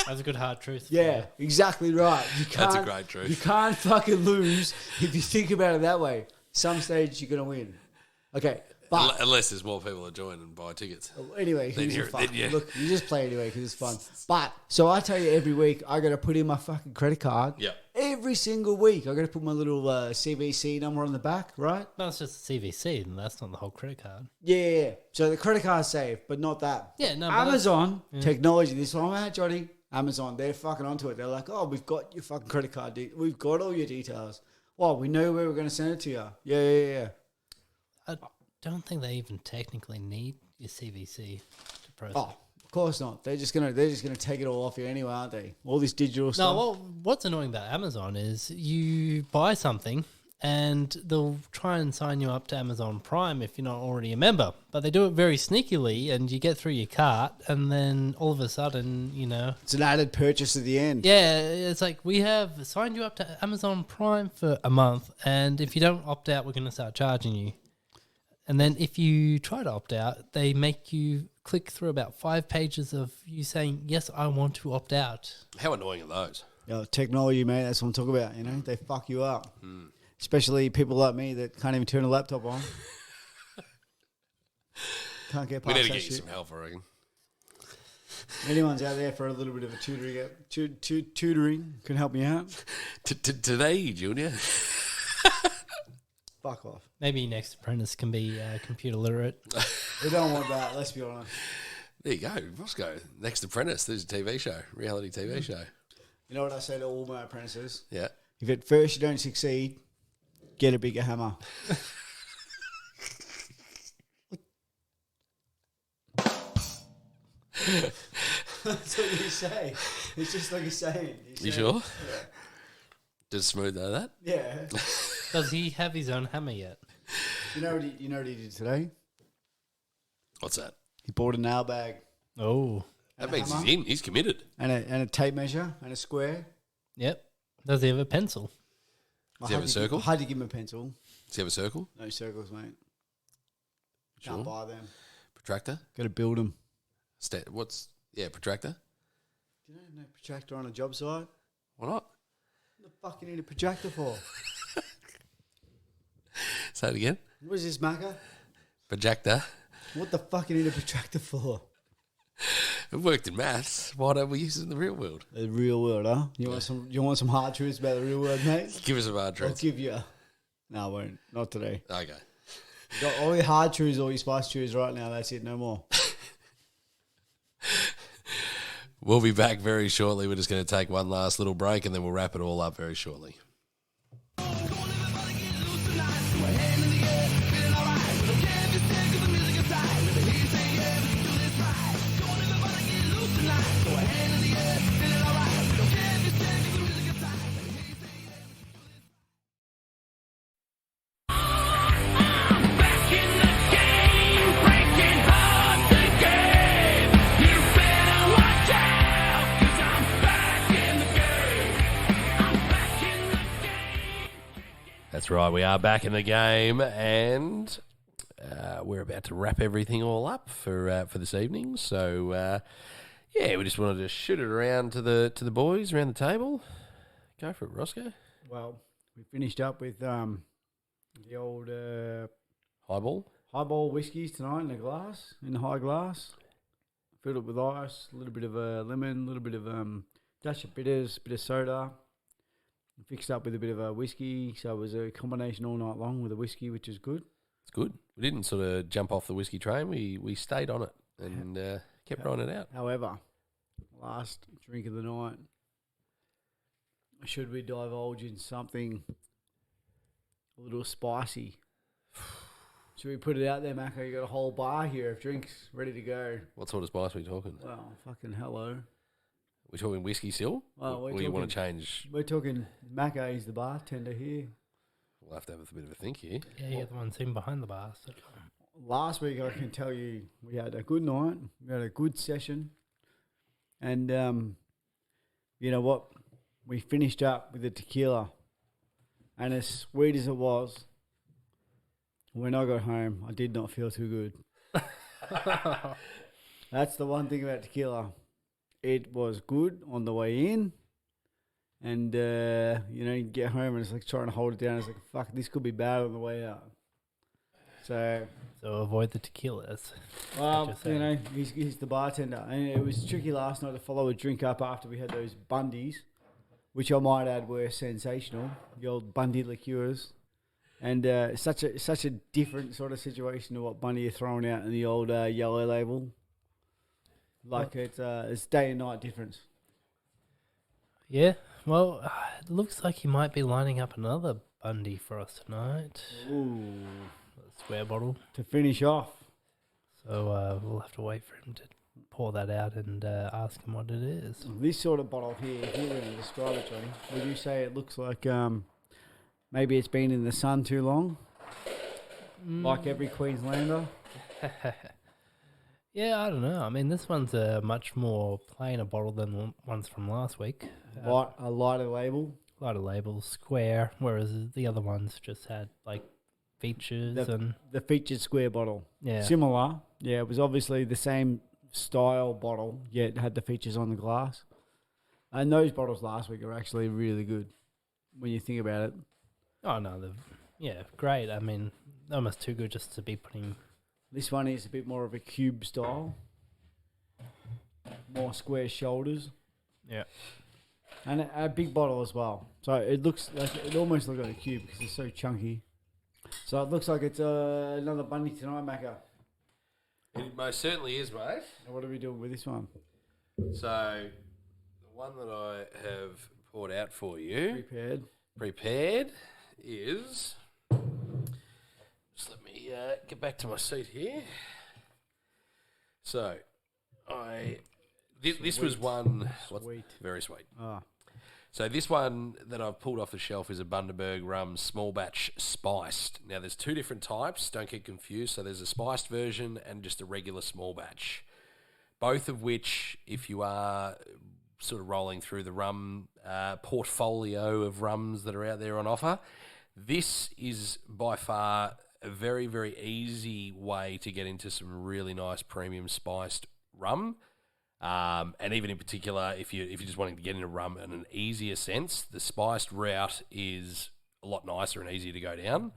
That's a good hard truth. Yeah, exactly right. You That's a can't- great truth. You can't fucking lose if you think about it that way. Some stage you're gonna win. Okay, but Unless there's more people that join and buy tickets. anyway, Then who's the you're- fuck? then you- Look, you just play anyway because it's fun. But so I tell you, every week I got to put in my fucking credit card. Yeah. Every single week I got to put my little CVC number on the back, right? No, it's just CVC, and that's not the whole credit card. Yeah. So the credit card's safe, but not that. Yeah, no, but Amazon technology. This one, I'm at, Johnny. Amazon, they're fucking onto it. They're like, oh, we've got your fucking credit card. We've got all your details. Well, we know where we're going to send it to you. Yeah. I don't think they even technically need your CVC to process. Oh, of course not. They're just gonna take it all off you anyway, aren't they? All this digital stuff. No, well, what's annoying about Amazon is you buy something and they'll try and sign you up to Amazon Prime if you're not already a member. But they do it very sneakily and you get through your cart and then all of a sudden, you know, It's an added purchase at the end. yeah, it's like we have signed you up to Amazon Prime for a month and if you don't opt out, we're going to start charging you. And then if you try to opt out, they make you click through about 5 pages of you saying, yes, I want to opt out. How annoying are those? Yeah, technology, mate. That's what I'm talking about. You know, they fuck you up. Especially people like me that can't even turn a laptop on. Can't get We past need to that get you shit. some help, I reckon. Anyone's out there for a little bit of a tutoring can help me out. Today, Junior. Fuck off. Maybe next apprentice can be computer literate. We don't want that. Let's be honest. There you go, Roscoe. Next Apprentice. There's a TV show, reality TV show. You know what I say to all my apprentices? Yeah. If at first you don't succeed, get a bigger hammer. That's what you say. It's just like a saying. You sure? Just smooth like that? Yeah. Does he have his own hammer yet? You know what he did today? What's that? He bought a nail bag Oh, That means hammer? he's in. He's committed. and a tape measure and a square. yep. Does he have a pencil? Does he have a circle? I had to give him a pencil. Does he have a circle? No circles, mate. Sure. Can't buy them. Protractor? Got to build them. Protractor? Do you know no protractor on a job site? Why not? What the fuck you need a protractor for? Say it again. What is this, Macca? Projector. What the fuck you need a protractor for? It worked in maths. Why don't we use it in the real world? The real world, huh? You want some hard truths about the real world, mate? Give us a hard I'll truth. give you. No, I won't. Not today. Okay. Got all your hard truths, all your spice truths right now. That's it. No more. We'll be back very shortly. We're just going to take one last little break and then we'll wrap it all up very shortly. That's right, we are back in the game, and we're about to wrap everything all up for this evening. So, yeah, we just wanted to shoot it around to the boys around the table. Go for it, Roscoe. Well, we finished up with the old Highball. highball whiskies tonight in a glass, in the high glass. Filled it with ice, a little bit of lemon, a little bit of dash of bitters, bit of soda. Fixed up with a bit of a whiskey, so it was a combination all night long with a whiskey, which is good. It's good. We didn't sort of jump off the whiskey train. We stayed on it and kept riding it out. However, last drink of the night, should we divulge in something a little spicy? Should we put it out there, Macca? You got a whole bar here of drinks ready to go. What sort of spice are we talking? Well, fucking hello. We're talking whiskey still? Well, we're or you want to talking- change? We're talking Macca, he's the bartender here. We'll have to have a bit of a think here. Yeah, you're the one sitting behind the bar. So. Last week, I can tell you, we had a good night. We had a good session. And you know what? We finished up with the tequila. And as sweet as it was, when I got home, I did not feel too good. That's the one thing about tequila. It was good on the way in. And, you get home and it's like trying to hold it down. It's like, fuck, this could be bad on the way out. So, So avoid the tequilas. well, What you're saying. he's the bartender. And it was tricky last night to follow a drink up after we had those Bundies, which I might add were sensational, the old Bundy liqueurs. And such a different sort of situation to what Bundy are throwing out in the old yellow label. Like it's day and night difference. Yeah, well, it looks like he might be lining up another Bundy for us tonight. Ooh. A square bottle. To finish off. So we'll have to wait for him to pour that out and ask him what it is. This sort of bottle here, if you were going to describe it, Johnny, would you say it looks like maybe it's been in the sun too long? Like every Queenslander? Yeah, I don't know. I mean, this one's a much more plainer bottle than the ones from last week. A lighter label? Lighter label, square, whereas the other ones just had, like, features and... The featured square bottle. Yeah. Similar. Yeah, it was obviously the same style bottle, yet had the features on the glass. And those bottles last week are actually really good when you think about it. Oh, no, great. I mean, almost too good just to be putting... This one is a bit more of a cube style. More square shoulders. Yeah. And a big bottle as well. So it almost looks like a cube because it's so chunky. So it looks like it's another Bundy tonight, Macca. It most certainly is, mate. Now what are we doing with this one? So, the one that I have poured out for you, prepared, is... Just let me get back to my seat here. So, I This was one... Sweet. Very sweet. Ah. So this one that I've pulled off the shelf is a Bundaberg Rum Small Batch Spiced. Now, there's two different types. Don't get confused. So there's a spiced version and just a regular small batch. Both of which, if you are sort of rolling through the rum portfolio of rums that are out there on offer, this is by far a very, very easy way to get into some really nice premium spiced rum. And even in particular, if you're just wanting to get into rum in an easier sense, the spiced route is a lot nicer and easier to go down.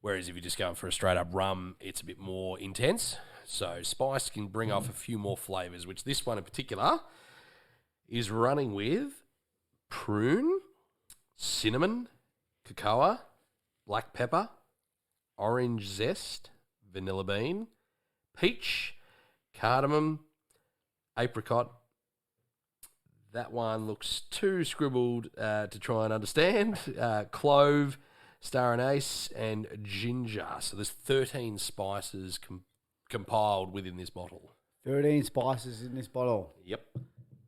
Whereas if you're just going for a straight up rum, it's a bit more intense. So spiced can bring off a few more flavours, which this one in particular is running with prune, cinnamon, cocoa, black pepper, orange zest, vanilla bean, peach, cardamom, apricot. That one looks too scribbled to try and understand. Clove, star anise, and ginger. So there's 13 spices compiled within this bottle. 13 spices in this bottle. Yep.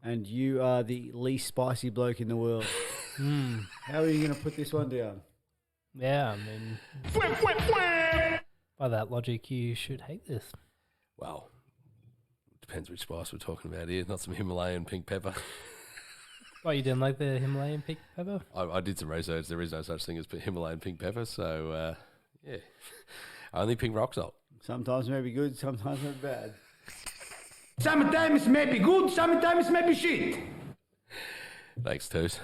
And you are the least spicy bloke in the world. How are you going to put this one down? Yeah, I mean, by that logic, you should hate this. Well, depends which spice we're talking about here. Not some Himalayan pink pepper. Oh, you didn't like the Himalayan pink pepper? I did some research. There is no such thing as Himalayan pink pepper. So, yeah. Only pink rock salt. Sometimes may be good, sometimes may be bad. Sometimes it may be good, sometimes it may be shit. Thanks, Toos.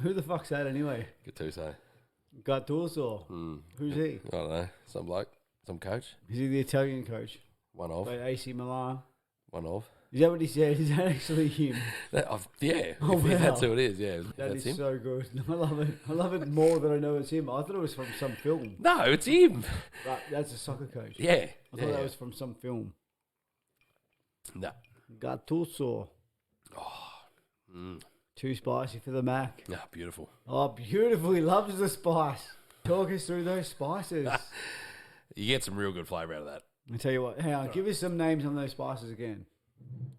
Who the fuck's that anyway? Good Toos, eh? Gattuso. Who's he? I don't know. Some bloke. Some coach. Is he the Italian coach? One of. Like AC Milan? One of. Is that what he said? Is that actually him? Yeah. Oh, if wow. that's who it is, yeah. That that's is him. so good. I love it. I love it more than I know it's him. I thought it was from some film. No, it's him. But that's a soccer coach. Yeah. I thought that was from some film. No. Gattuso. Mm. Too spicy for the Mac. Ah, beautiful. Oh, beautiful. He loves the spice. Talk us through those spices. You get some real good flavour out of that. I tell you what. Hang on. Give us some names on those spices again.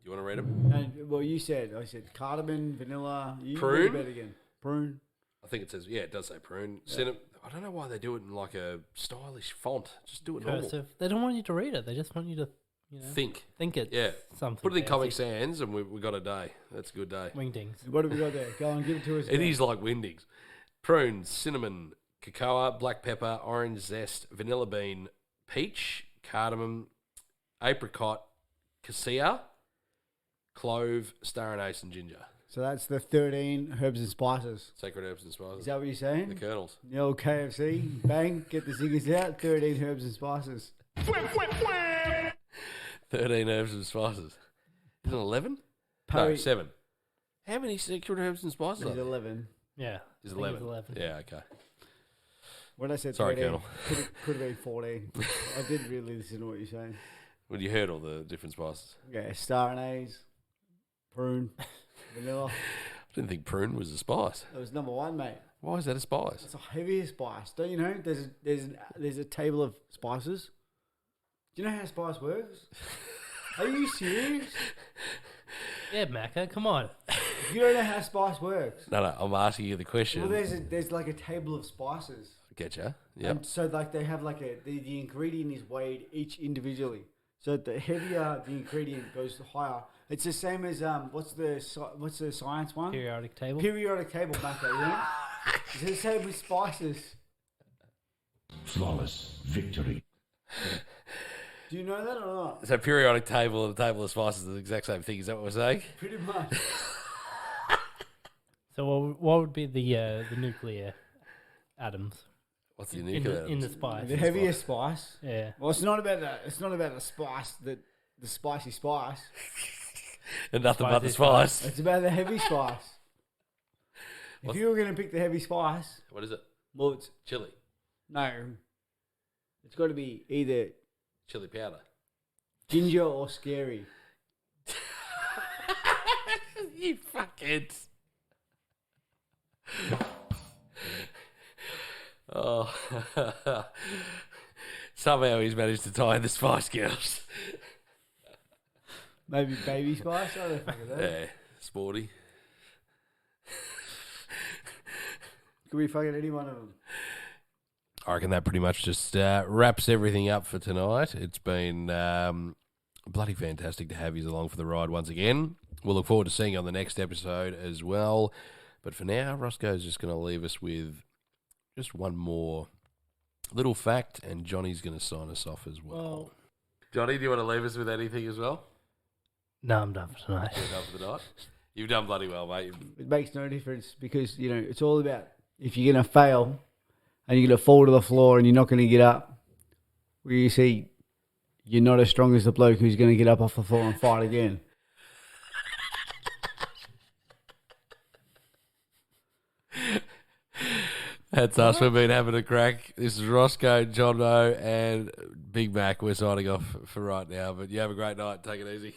You want to read them? And well, I said cardamom, vanilla. You Prune? read it again. Prune. I think it says, yeah, it does say prune. Cinnamon. I don't know why they do it in like a stylish font. Just do it normal. Cursive. They don't want you to read it. They just want you to, Think. it's Yeah. something. Put it in fancy. Comic Sans and we got a day. That's a good day. Wingdings. What have we got there? Go on, give it to us. It again. is like Windings. Prune, cinnamon, cocoa, black pepper, orange zest, vanilla bean, peach, cardamom, apricot, cassia, clove, star anise, and ginger. So that's the 13 herbs and spices. Sacred herbs and spices. Is that what you're saying? The kernels. The old KFC. Bang, get the zingers out. 13 herbs and spices. 13 herbs and spices. Is it 11? No, Parry- 7. How many sacred herbs and spices are There's there? 11. Yeah. Is I think it's 11. Yeah, okay. When I said Sorry, 13, Colonel. could have been 14. I didn't really listen to what you're saying. Well, you heard all the different spices. Yeah, star anise, prune, vanilla. I didn't think prune was a spice. That was number one, mate. Why is that a spice? It's a heavier spice. Don't you know? There's a table of spices. Do you know how spice works? Are you serious? Yeah, Macca, come on. You don't know how spice works. No, I'm asking you the question. Well, there's like a table of spices. Getcha. Yep. And so like they have like the ingredient is weighed each individually. So the heavier the ingredient goes, the higher. It's the same as what's the science one? Periodic table. Periodic table, Macca, you know? It's the same with spices. Flawless victory. Do you know that or not? So periodic table and the table of spices are the exact same thing. Is that what we're saying? Pretty much. So what would be the nuclear atoms What's the in unique the, spice? The heaviest spice. Yeah. Well, it's not about the spice the spicy spice. And nothing but the Spicy spice. It's about the heavy spice. If you were going to pick the heavy spice, What is it? well, it's Chili. no. It's got to be either Chili powder. ginger or scary. You fuckheads. Oh. Somehow he's managed to tie the Spice Girls. Maybe Baby Spice. I don't fucking know. Yeah, sporty. Could be fucking any one of them. I reckon that pretty much just wraps everything up for tonight. It's been bloody fantastic to have you along for the ride once again. We'll look forward to seeing you on the next episode as well. But for now, Roscoe's just going to leave us with just one more little fact, and Johnny's going to sign us off as well. Johnny, do you want to leave us with anything as well? No, I'm done for tonight. You're done for the night? You've done bloody well, mate. It makes no difference because, you know, it's all about if you're going to fail and you're going to fall to the floor and you're not going to get up, where you see you're not as strong as the bloke who's going to get up off the floor and fight again. That's us. We've been having a crack. This is Roscoe, Jono, and Big Mac. We're signing off for right now, but you have a great night. Take it easy.